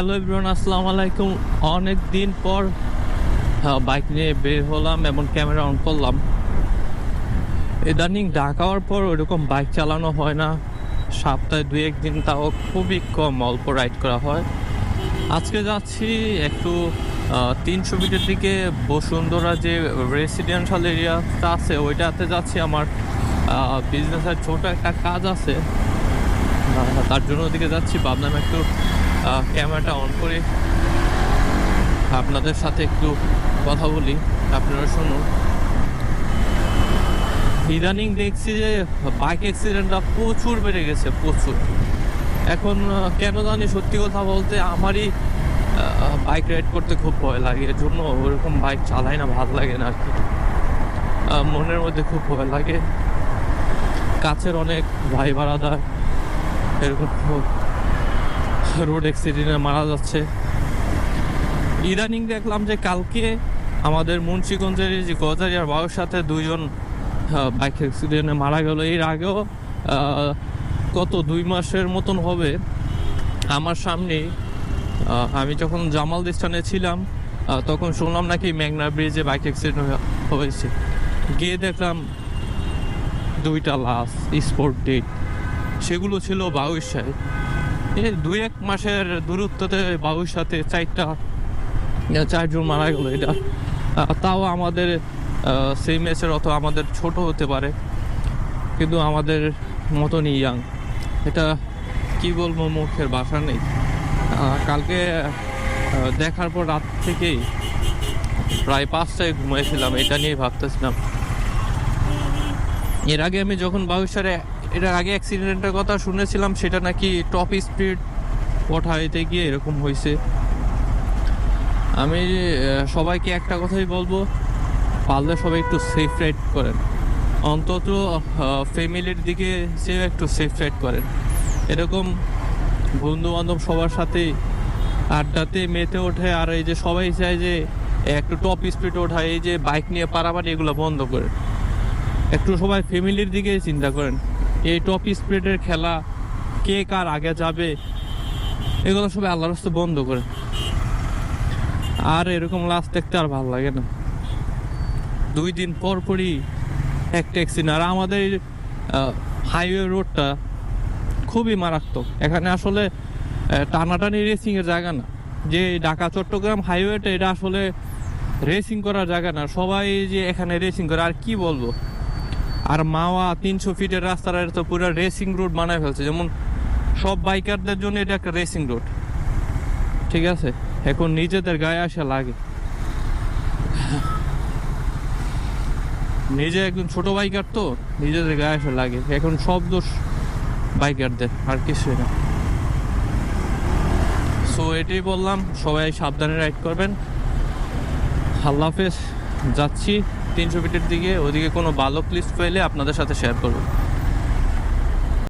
Hello everyone, আসসালামু আলাইকুম। অনেক দিন পর বাইক নিয়ে বের হলাম এবং ক্যামেরা অন করলাম। ইদানিং ঢাকা হওয়ার পর ওইরকম বাইক চালানো হয় না। সপ্তাহে 2-1 দিন, তাও খুবই কম, অল্প রাইড করা হয়। আজকে যাচ্ছি একটু 300 ফিটের দিকে বসুন্ধরা যে রেসিডেন্সিয়াল এরিয়াটা আছে ওইটাতে যাচ্ছি। আমার বিজনেসের ছোট একটা কাজ আছে, তার জন্য ওদিকে যাচ্ছি। ভাবলাম একটু ক্যামেরাটা অন করে আপনাদের সাথে একটু কথা বলি, আপনারা শুনুন। ইদানিং দেখছি যে বাইক অ্যাক্সিডেন্টটা প্রচুর বেড়ে গেছে, প্রচুর। এখন কেন জানি, সত্যি কথা বলতে আমারই বাইক রাইড করতে খুব ভয় লাগে, এর জন্য ওরকম বাইক চালাই না, ভালো লাগে না আর কি। মনের মধ্যে খুব ভয় লাগে। কাছের অনেক ভাই বারাদার এরকম রোড অ্যাক্সিডেন্টে মারা যাচ্ছে। ইদানিং দেখলাম যে কালকে আমাদের মুন্সিগঞ্জের যে গজারিয়ার বাবুর সাথে 2 জন বাইক অ্যাক্সিডেন্টে মারা গেল। এর আগেও কত 2 মাসের মতন হবে আমার সামনেই, আমি যখন জামালদিস্তানে ছিলাম তখন শুনলাম নাকি মেঘনা ব্রিজে বাইক অ্যাক্সিডেন্ট হয়েছে। গিয়ে দেখলাম 2টা লাশ, স্পট ডেট। সেগুলো ছিল 22-এ। এই 2-1 মাসের দূরত্বতে 22-এ 4জন মারা গেল। এটা তাও আমাদের সেম এজের, অত আমাদের ছোট হতে পারে কিন্তু আমাদের মতনই ইয়াং। এটা কি বলবো, মুখের ভাষা নেই। কালকে দেখার পর রাত থেকেই প্রায় 5টায় ঘুমাইছিলাম, এটা নিয়ে ভাবতেছিলাম। এর আগে আমি যখন 22-এর এর আগে অ্যাক্সিডেন্টের কথা শুনেছিলাম, সেটা নাকি টপ স্পিড ওঠাইতে গিয়ে এরকম হয়েছে। আমি সবাইকে একটা কথাই বলবো, পারলে সবাই একটু সেফ রাইড করেন, অন্তত ফ্যামিলির দিকে সে একটু সেফ রাইড করেন। এরকম বন্ধু বান্ধব সবার সাথে আড্ডাতে মেতে ওঠে, আর এই যে সবাই চায় যে একটু টপ স্পিড ওঠায়, এই যে বাইক নিয়ে পারাপারি, এগুলো বন্ধ করে একটু সবাই ফ্যামিলির দিকে চিন্তা করেন। এই টপ স্পিডের খেলা, কে কার আগে যাবে, এগুলো সবাই আল্লাহর রাস্তায় বন্ধ করে। আর এরকম লাশ দেখতে আর ভালো লাগে না। 2 দিন পর পরই একটা অ্যাক্সিডেন্ট। আর আমাদের হাইওয়ে রোডটা খুবই মারাত্মক। এখানে আসলে টানাটানি রেসিংয়ের জায়গা না। যে ঢাকা চট্টগ্রাম হাইওয়েটা, এটা আসলে রেসিং করার জায়গা না। সবাই যে এখানে রেসিং করে, আর কি বলবো। আর মাওয়া 300 ফিটের রাস্তাটা তো পুরো রেসিং রোড বানায় ফেলছে। যেমন সব বাইকারদের জন্য এটা একটা রেসিং রোড, ঠিক আছে। এখন নিজেদের গায়ে আসা লাগে। নিজে একজন ছোট বাইকার, তো নিজেদের গায়ে আসা লাগে। এখন সব দোষ বাইকারদের, আর কিছুই না। সো এটাই বললাম, সবাই সাবধানে রাইড করবেন। আল্লাহ হাফেজ। যাচ্ছি 300 ফিটের দিকে, ওদিকে কোনো ভালো ক্লিপ পেলে আপনাদের সাথে শেয়ার করবো।